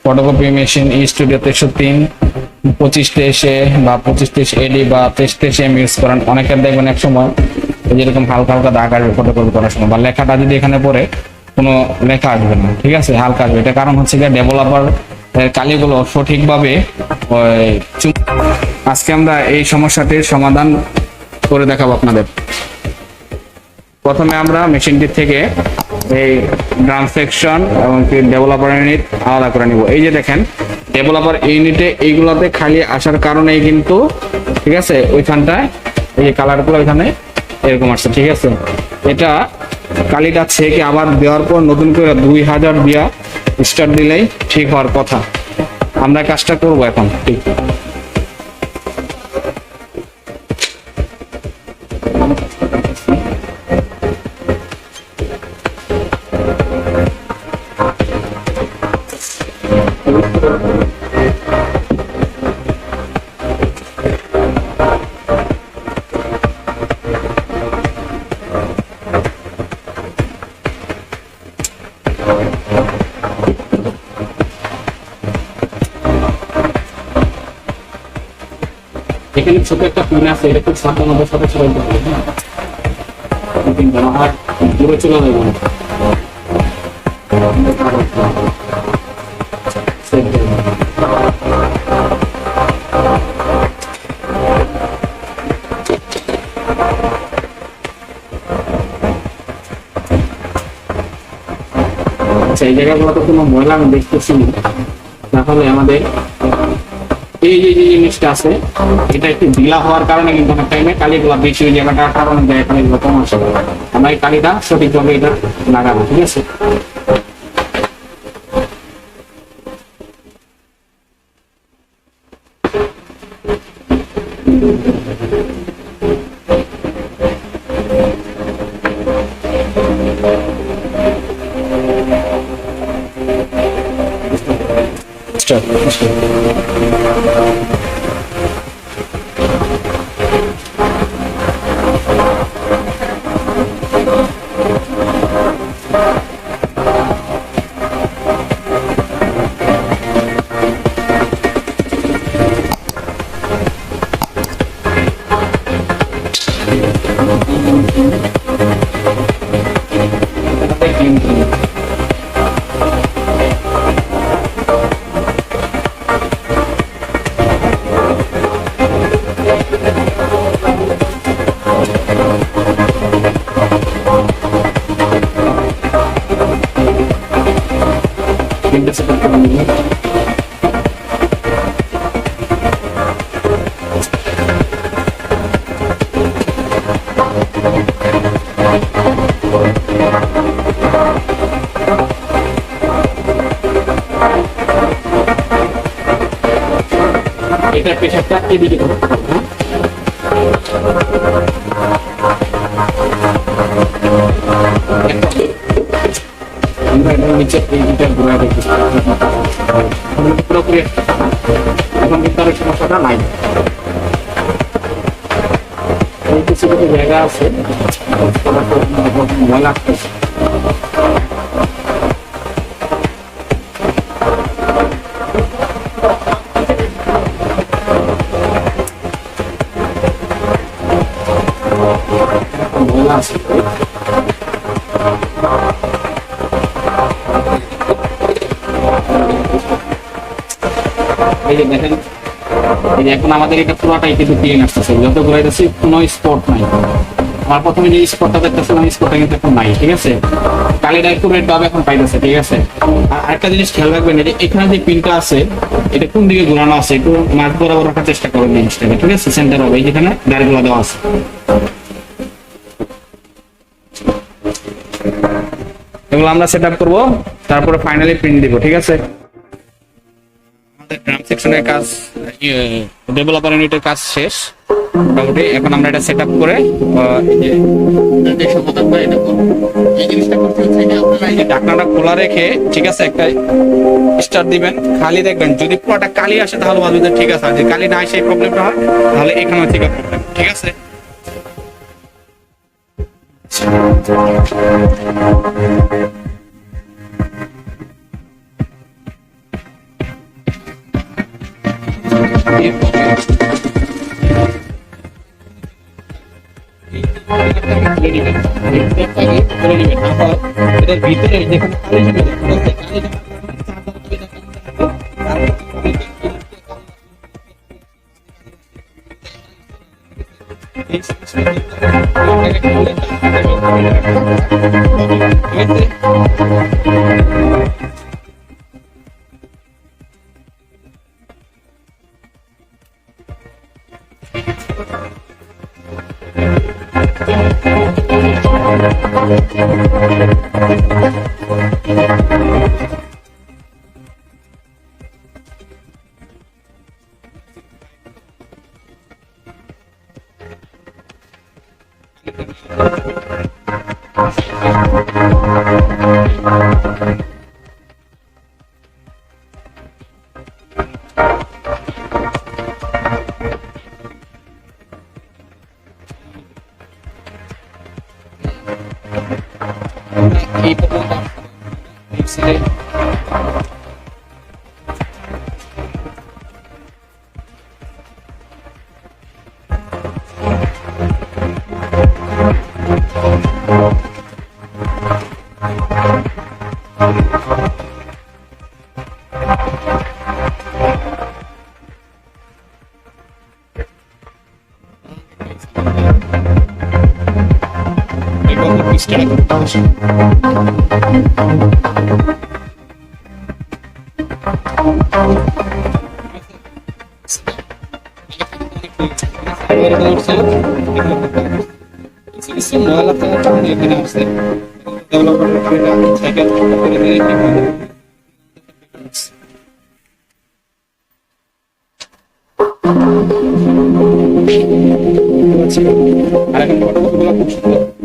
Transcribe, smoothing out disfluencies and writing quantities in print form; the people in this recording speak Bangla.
ফটোকপি মেশিন স্টুডিও 103 2523 বা 2523 এডি বা 2323 ইউজ করেন, অনেকের দেখবেন এক সময় যেরকম হালকা হালকা দাগ আসবে ফটোকপি করার সময়, বা লেখাটা যদি এখানে পড়ে কোনো লেখা আসবে না, ঠিক আছে, হালকা আসবে। এটা কারণ হচ্ছে গিয়ে ডেভেলপার কালিগুলো সঠিকভাবে আজকে আমরা এই সমস্যাটির সমাধান করে দেখাবো আপনাদের। প্রথমে আমরা মেশিনটি থেকে এই ড্রাম সেকশন এবং ডেভেলপার ইউনিট আলাদা করে নিব। এই যে দেখেন ডেভেলপার ইউনিটে এইগুলোতে খালি আসার কারণেই কিন্তু, ঠিক আছে, ওইখানটায় এই যে কালারগুলো ওইখানে এরকম আসছে, ঠিক আছে। এটা কালিটা ছেকে আবার দেওয়ার পর নতুন করে 2000 দিয়া স্টার্ট দিলেই ঠিক হওয়ার কথা। আমরা কাজটা করব এখন। ঠিক এখানে ছোট একটা পিন আছে, এটা খুব সাবধানতার সাথে চালাতে হবে, হ্যাঁ, আর দূরে চলে যাবে না। আচ্ছা, এই জায়গাগুলোতে কোনো ময়লা আমি দেখতেছি না, তাহলে আমাদের এই যে জিনিসটা আছে এটা একটু ঢিলা হওয়ার কারণে কিন্তু অনেক টাইমে কালিগুলো বেশি হয়ে যাবে, তার কারণে কালিগুলো কম আসে। আমরা এই কালিটা সঠিকভাবে এটা লাগাবো, ঠিক আছে। এটা প্রেসারটা এদিকে করতে হবে, আমরা এটা নিচে এইটা ঘুরা দেখি পুরোপুরি এখন কিন্তু আর সমস্যাটা নাই। এই কিছু কিছু জায়গা আছে ময়লা আসতেছে, এই যে দেখেন, এই যে এখন আমাদের এটা পুরোটাই কিন্তু ক্লিন আসতেছে, যত ঘুরাইতেছি কোনো স্পট নাই। আমার প্রথমে যে স্পটটা দেখতেছিলাম স্পটটা কিন্তু এখন নাই, ঠিক আছে। কালিটা একটু রেড ভাবে এখন পাইতেছে, ঠিক আছে। আর আরেকটা জিনিস খেয়াল রাখবেন, এই যে এখানে যে পিনটা আছে এটা কোন দিকে ঘোরানো আছে একটু মাঝ বরাবর রাখার চেষ্টা করবেন জিনিসটাকে, ঠিক আছে, সেন্টার হবে। এই যেখানে দাঁড়গুলো দেওয়া আছে, এগুলো আমরা সেট আপ করবো, তারপরে ফাইনালি প্রিন্ট দিব, ঠিক আছে। আমাদের ড্রাম সেকশনের কাজ, ডেভেলপার ইউনিটের কাজ শেষ মোটামুটি। এখন আমরা এটা সেট আপ করে এই জিনিসটা করতে হচ্ছে যে আপনারা এই যে ঢাকনাটা খোলা রেখে, ঠিক আছে, একটা স্টার্ট দিবেন। খালি দেখবেন যদি পুরোটা কালি আসে তাহলে ভাববেন ঠিক আছে, আর যদি কালি না আসে এই প্রবলেমটা হয় তাহলে এখানেও ঠিক আছে, ঠিক আছে। এটার ভিতরে যেখানে আর এখন ফটোগুলো খুব সুন্দর